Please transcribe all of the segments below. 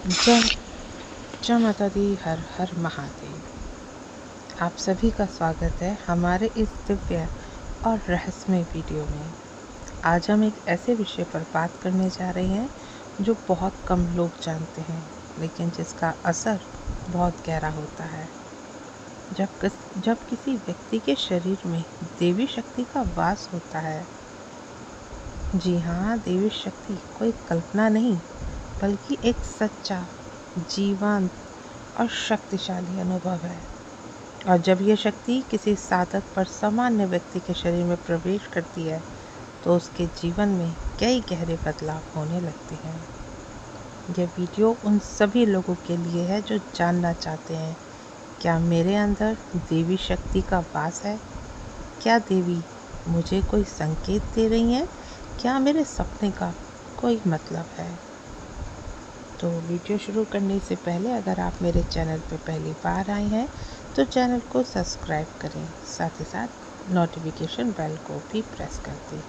जय जय माता दी, हर हर महादेव। आप सभी का स्वागत है हमारे इस दिव्य और रहस्यमय वीडियो में। आज हम एक ऐसे विषय पर बात करने जा रहे हैं जो बहुत कम लोग जानते हैं, लेकिन जिसका असर बहुत गहरा होता है। जब किसी व्यक्ति के शरीर में देवी शक्ति का वास होता है। जी हाँ, देवी शक्ति कोई कल्पना नहीं, बल्कि एक सच्चा, जीवंत और शक्तिशाली अनुभव है। और जब यह शक्ति किसी साधक पर सामान्य व्यक्ति के शरीर में प्रवेश करती है, तो उसके जीवन में कई गहरे बदलाव होने लगते हैं। यह वीडियो उन सभी लोगों के लिए है जो जानना चाहते हैं, क्या मेरे अंदर देवी शक्ति का वास है? क्या देवी मुझे कोई संकेत दे रही हैं? क्या मेरे सपने का कोई मतलब है? तो वीडियो शुरू करने से पहले अगर आप मेरे चैनल पर पहली बार आए हैं तो चैनल को सब्सक्राइब करें, साथ ही साथ नोटिफिकेशन बेल को भी प्रेस कर दें।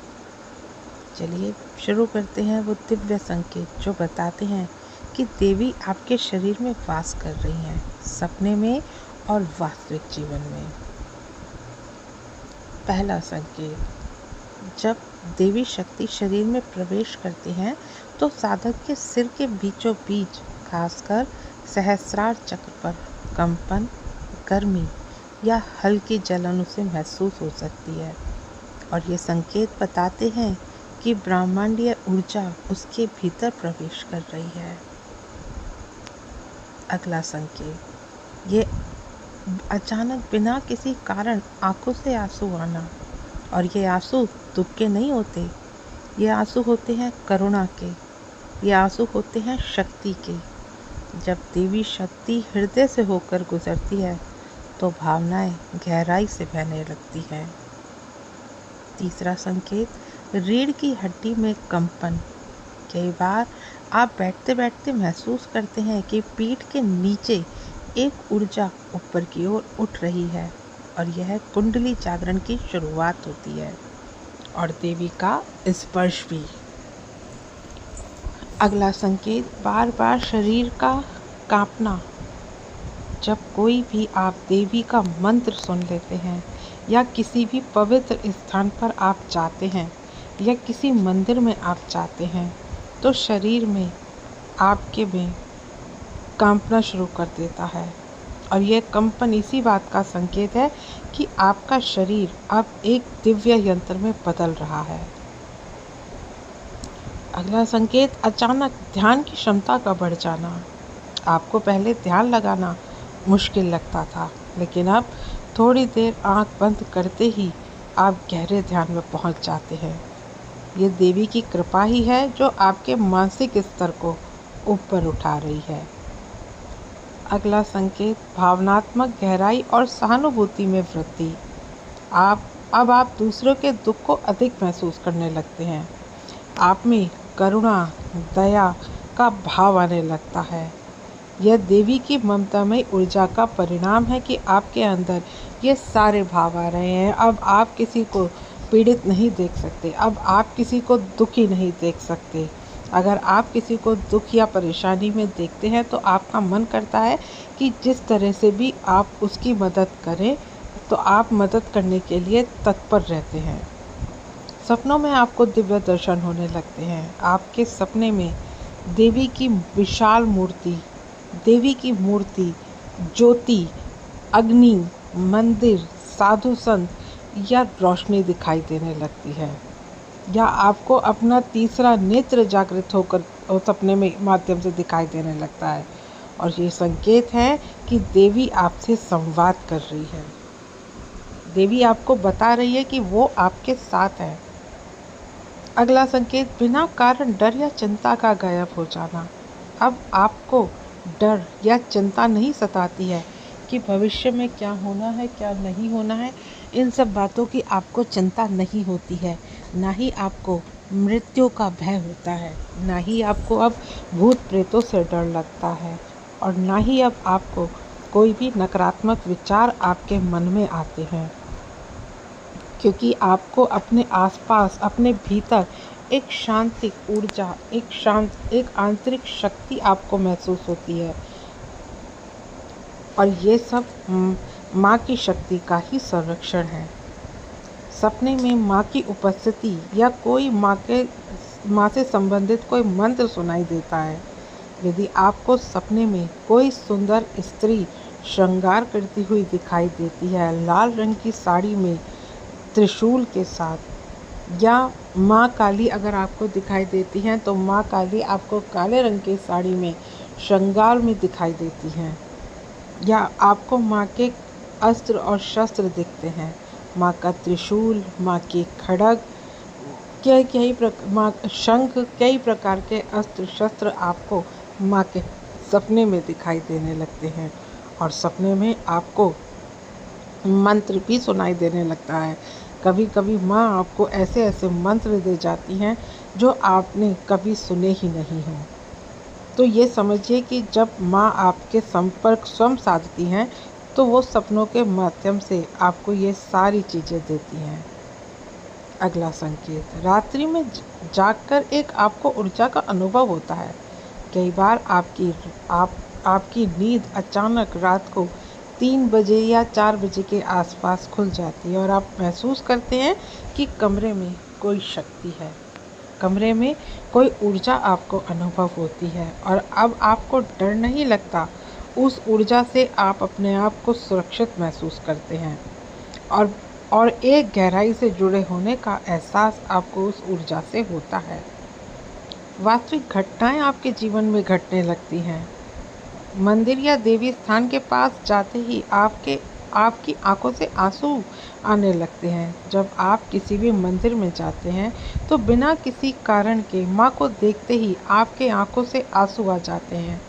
चलिए शुरू करते हैं वो दिव्य संकेत जो बताते हैं कि देवी आपके शरीर में वास कर रही हैं, सपने में और वास्तविक जीवन में। पहला संकेत, जब देवी शक्ति शरीर में प्रवेश करती हैं तो साधक के सिर के बीचों बीच, खासकर सहस्रार चक्र पर कंपन, गर्मी या हल्की जलन उसे महसूस हो सकती है। और ये संकेत बताते हैं कि ब्रह्मांडीय ऊर्जा उसके भीतर प्रवेश कर रही है। अगला संकेत, ये अचानक बिना किसी कारण आंखों से आंसू आना। और ये आंसू दुख के नहीं होते, ये आंसू होते हैं करुणा के, ये आंसू होते हैं शक्ति के। जब देवी शक्ति हृदय से होकर गुजरती है तो भावनाएं गहराई से बहने लगती हैं। तीसरा संकेत, रीढ़ की हड्डी में कंपन। कई बार आप बैठते बैठते महसूस करते हैं कि पीठ के नीचे एक ऊर्जा ऊपर की ओर उठ रही है, और यह कुंडली जागरण की शुरुआत होती है। और देवी का स्पर्श भी। अगला संकेत, बार बार शरीर का कांपना। जब कोई भी आप देवी का मंत्र सुन लेते हैं, या किसी भी पवित्र स्थान पर आप जाते हैं, या किसी मंदिर में आप जाते हैं, तो शरीर में आपके में कांपना शुरू कर देता है। और यह कंपन इसी बात का संकेत है कि आपका शरीर अब एक दिव्य यंत्र में बदल रहा है। अगला संकेत, अचानक ध्यान की क्षमता का बढ़ जाना। आपको पहले ध्यान लगाना मुश्किल लगता था, लेकिन अब थोड़ी देर आंख बंद करते ही आप गहरे ध्यान में पहुंच जाते हैं। ये देवी की कृपा ही है जो आपके मानसिक स्तर को ऊपर उठा रही है। अगला संकेत, भावनात्मक गहराई और सहानुभूति में वृद्धि। अब आप दूसरों के दुख को अधिक महसूस करने लगते हैं। आप में करुणा, दया का भाव आने लगता है। यह देवी की ममतामयी ऊर्जा का परिणाम है कि आपके अंदर ये सारे भाव आ रहे हैं। अब आप किसी को पीड़ित नहीं देख सकते, अब आप किसी को दुखी नहीं देख सकते। अगर आप किसी को दुख या परेशानी में देखते हैं तो आपका मन करता है कि जिस तरह से भी आप उसकी मदद करें, तो आप मदद करने के लिए तत्पर रहते हैं। सपनों में आपको दिव्य दर्शन होने लगते हैं। आपके सपने में देवी की विशाल मूर्ति, देवी की मूर्ति, ज्योति, अग्नि, मंदिर, साधु संत या रोशनी दिखाई देने लगती है। या आपको अपना तीसरा नेत्र जागृत होकर सपने में माध्यम से दिखाई देने लगता है। और ये संकेत है कि देवी आपसे संवाद कर रही है। देवी आपको बता रही है कि वो आपके साथ है। अगला संकेत, बिना कारण डर या चिंता का गायब हो जाना। अब आपको डर या चिंता नहीं सताती है कि भविष्य में क्या होना है, क्या नहीं होना है। इन सब बातों की आपको चिंता नहीं होती है। ना ही आपको मृत्यु का भय होता है, ना ही आपको अब भूत प्रेतों से डर लगता है, और ना ही अब आपको कोई भी नकारात्मक विचार आपके मन में आते हैं, क्योंकि आपको अपने आसपास, अपने भीतर एक शांतिक ऊर्जा, एक आंतरिक शक्ति आपको महसूस होती है। और ये सब माँ की शक्ति का ही संरक्षण है। सपने में माँ की उपस्थिति या कोई माँ से संबंधित कोई मंत्र सुनाई देता है। यदि आपको सपने में कोई सुंदर स्त्री श्रृंगार करती हुई दिखाई देती है, लाल रंग की साड़ी में त्रिशूल के साथ, या माँ काली अगर आपको दिखाई देती हैं तो माँ काली आपको काले रंग की साड़ी में श्रृंगार में दिखाई देती हैं, या आपको माँ के अस्त्र और शस्त्र दिखते हैं, माँ का त्रिशूल, माँ की खड्ग, माँ शंख, कई प्रकार के अस्त्र शस्त्र आपको माँ के सपने में दिखाई देने लगते हैं। और सपने में आपको मंत्र भी सुनाई देने लगता है। कभी कभी माँ आपको ऐसे ऐसे मंत्र दे जाती हैं जो आपने कभी सुने ही नहीं हों। तो ये समझिए कि जब माँ आपके संपर्क स्वयं साधती हैं तो वो सपनों के माध्यम से आपको ये सारी चीज़ें देती हैं। अगला संकेत, रात्रि में जागकर एक आपको ऊर्जा का अनुभव होता है। कई बार आपकी नींद अचानक रात को 3 बजे या 4 बजे के आसपास खुल जाती है और आप महसूस करते हैं कि कमरे में कोई शक्ति है, कमरे में कोई ऊर्जा आपको अनुभव होती है। और अब आपको डर नहीं लगता, उस ऊर्जा से आप अपने आप को सुरक्षित महसूस करते हैं और एक गहराई से जुड़े होने का एहसास आपको उस ऊर्जा से होता है। वास्तविक घटनाएं आपके जीवन में घटने लगती हैं। मंदिर या देवी स्थान के पास जाते ही आपकी आंखों से आंसू आने लगते हैं। जब आप किसी भी मंदिर में जाते हैं तो बिना किसी कारण के माँ को देखते ही आपके आंखों से आंसू आ जाते हैं।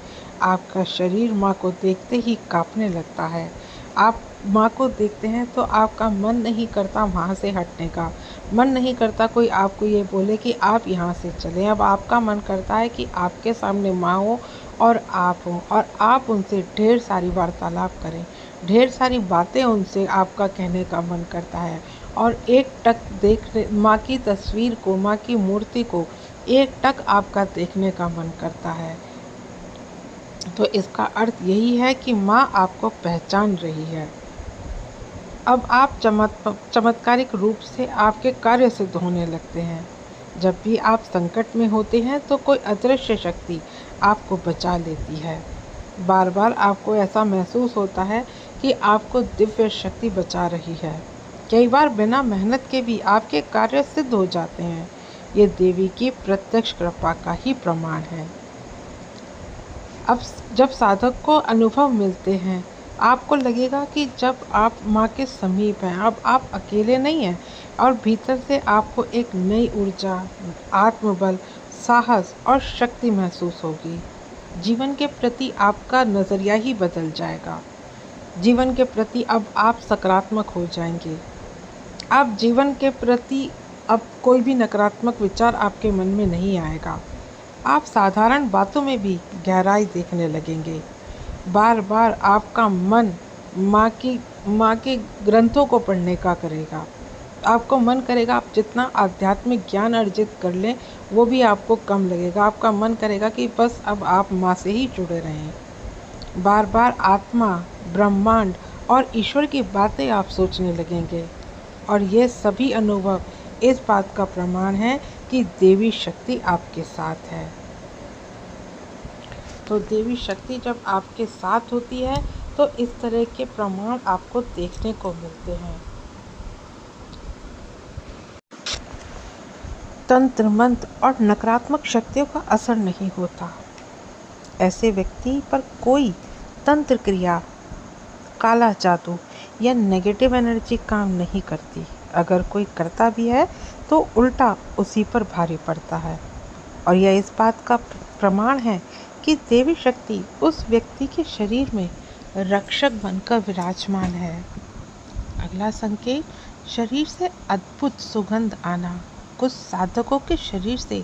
आपका शरीर माँ को देखते ही कांपने लगता है। आप माँ को देखते हैं तो आपका मन नहीं करता वहाँ से हटने का, मन नहीं करता कोई आपको ये बोले कि आप यहाँ से चलें। अब आपका मन करता है कि आपके सामने माँ हो और आप हो, और आप उनसे ढेर सारी वार्तालाप करें, ढेर सारी बातें उनसे आपका कहने का मन करता है। और एक टक माँ की तस्वीर को, माँ की मूर्ति को एक टक आपका देखने का मन करता है। तो इसका अर्थ यही है कि माँ आपको पहचान रही है। अब आप चमत्कारिक रूप से आपके कार्य सिद्ध होने लगते हैं। जब भी आप संकट में होते हैं तो कोई अदृश्य शक्ति आपको बचा लेती है। बार बार आपको ऐसा महसूस होता है कि आपको दिव्य शक्ति बचा रही है। कई बार बिना मेहनत के भी आपके कार्य सिद्ध हो जाते हैं। ये देवी की प्रत्यक्ष कृपा का ही प्रमाण है। अब जब साधक को अनुभव मिलते हैं, आपको लगेगा कि जब आप माँ के समीप हैं, अब आप अकेले नहीं हैं, और भीतर से आपको एक नई ऊर्जा, आत्मबल, साहस और शक्ति महसूस होगी। जीवन के प्रति आपका नज़रिया ही बदल जाएगा। जीवन के प्रति अब आप सकारात्मक हो जाएंगे। अब जीवन के प्रति अब कोई भी नकारात्मक विचार आपके मन में नहीं आएगा। आप साधारण बातों में भी गहराई देखने लगेंगे। बार बार आपका मन माँ के ग्रंथों को पढ़ने का करेगा। आपको मन करेगा आप जितना आध्यात्मिक ज्ञान अर्जित कर लें वो भी आपको कम लगेगा। आपका मन करेगा कि बस अब आप माँ से ही जुड़े रहें। बार बार आत्मा, ब्रह्मांड और ईश्वर की बातें आप सोचने लगेंगे। और ये सभी अनुभव इस बात का प्रमाण है कि देवी शक्ति आपके साथ है। तो देवी शक्ति जब आपके साथ होती है तो इस तरह के प्रमाण आपको देखने को मिलते हैं। तंत्र मंत्र और नकारात्मक शक्तियों का असर नहीं होता। ऐसे व्यक्ति पर कोई तंत्र क्रिया, काला जादू या नेगेटिव एनर्जी काम नहीं करती। अगर कोई करता भी है तो उल्टा उसी पर भारी पड़ता है। और यह इस बात का प्रमाण है कि देवी शक्ति उस व्यक्ति के शरीर में रक्षक बनकर विराजमान है। अगला संकेत, शरीर से अद्भुत सुगंध आना। कुछ साधकों के शरीर से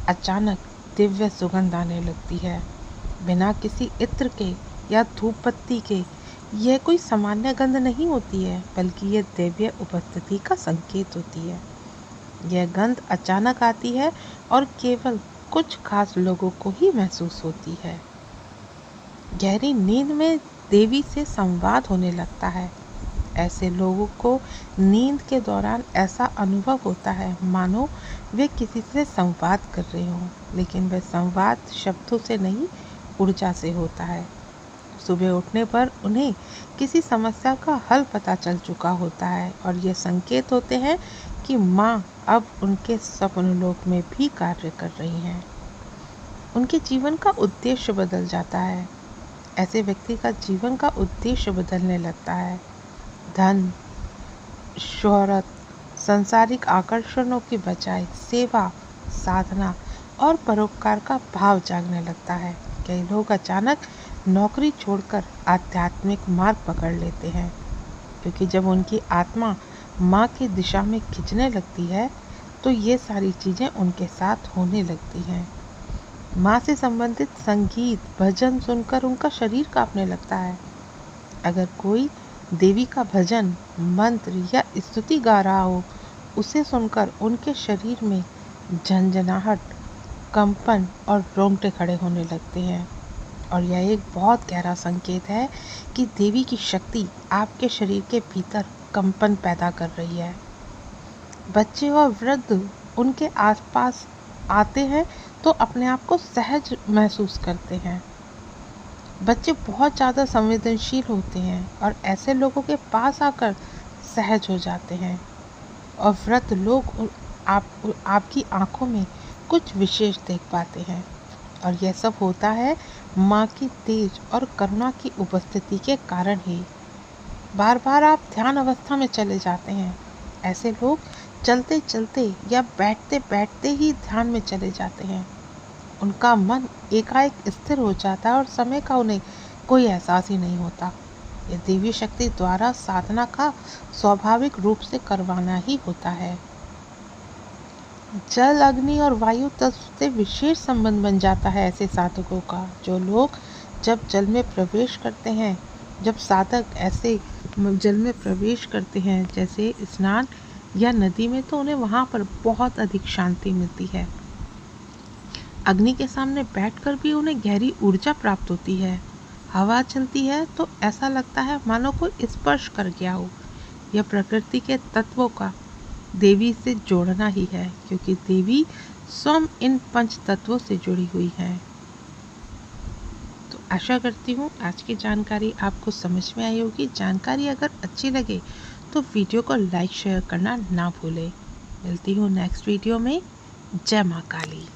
अचानक दिव्य सुगंध आने लगती है, बिना किसी इत्र के या धूप बत्ती के। यह कोई सामान्य गंध नहीं होती है, बल्कि यह दिव्य उपस्थिति का संकेत होती है। यह गंध अचानक आती है और केवल कुछ खास लोगों को ही महसूस होती है। गहरी नींद में देवी से संवाद होने लगता है। ऐसे लोगों को नींद के दौरान ऐसा अनुभव होता है मानो वे किसी से संवाद कर रहे हों, लेकिन वह संवाद शब्दों से नहीं, ऊर्जा से होता है। सुबह उठने पर उन्हें किसी समस्या का हल पता चल चुका होता है और ये संकेत होते हैं कि माँ अब उनके स्वप्न लोक में भी कार्य कर रही हैं। उनके जीवन का उद्देश्य बदल जाता है। ऐसे व्यक्ति का जीवन का उद्देश्य बदलने लगता है। धन, शोहरत, सांसारिक आकर्षणों की बजाय सेवा, साधना और परोपकार का भाव जागने लगता है। कई लोग अचानक नौकरी छोड़कर आध्यात्मिक मार्ग पकड़ लेते हैं, क्योंकि जब उनकी आत्मा माँ की दिशा में खिंचने लगती है तो ये सारी चीज़ें उनके साथ होने लगती हैं। माँ से संबंधित संगीत, भजन सुनकर उनका शरीर कांपने लगता है। अगर कोई देवी का भजन, मंत्र या स्तुति गा रहा हो, उसे सुनकर उनके शरीर में झंझनाहट, कंपन और रोंगटे खड़े होने लगते हैं। और यह एक बहुत गहरा संकेत है कि देवी की शक्ति आपके शरीर के भीतर कंपन पैदा कर रही है। बच्चे और वृद्ध उनके आसपास आते हैं तो अपने आप को सहज महसूस करते हैं। बच्चे बहुत ज़्यादा संवेदनशील होते हैं और ऐसे लोगों के पास आकर सहज हो जाते हैं। और वृद्ध लोग आपकी आंखों में कुछ विशेष देख पाते हैं। और यह सब होता है माँ की तेज और करुणा की उपस्थिति के कारण ही। बार बार आप ध्यान अवस्था में चले जाते हैं। ऐसे लोग चलते चलते या बैठते बैठते ही ध्यान में चले जाते हैं। उनका मन एकाएक स्थिर हो जाता है और समय का उन्हें कोई एहसास ही नहीं होता। यह देवी शक्ति द्वारा साधना का स्वाभाविक रूप से करवाना ही होता है। जल, अग्नि और वायु तत्व से विशेष संबंध बन जाता है ऐसे साधकों का। जो लोग जब जल में प्रवेश करते हैं, जब साधक ऐसे जल में प्रवेश करते हैं जैसे स्नान या नदी में, तो उन्हें वहाँ पर बहुत अधिक शांति मिलती है। अग्नि के सामने बैठकर भी उन्हें गहरी ऊर्जा प्राप्त होती है। हवा चलती है तो ऐसा लगता है मानो कोई स्पर्श कर गया हो। यह प्रकृति के तत्वों का देवी से जोड़ना ही है, क्योंकि देवी स्वयं इन पंच तत्वों से जुड़ी हुई है। तो आशा करती हूँ आज की जानकारी आपको समझ में आई होगी। जानकारी अगर अच्छी लगे तो वीडियो को लाइक शेयर करना ना भूलें। मिलती हूँ नेक्स्ट वीडियो में। जय माँ काली।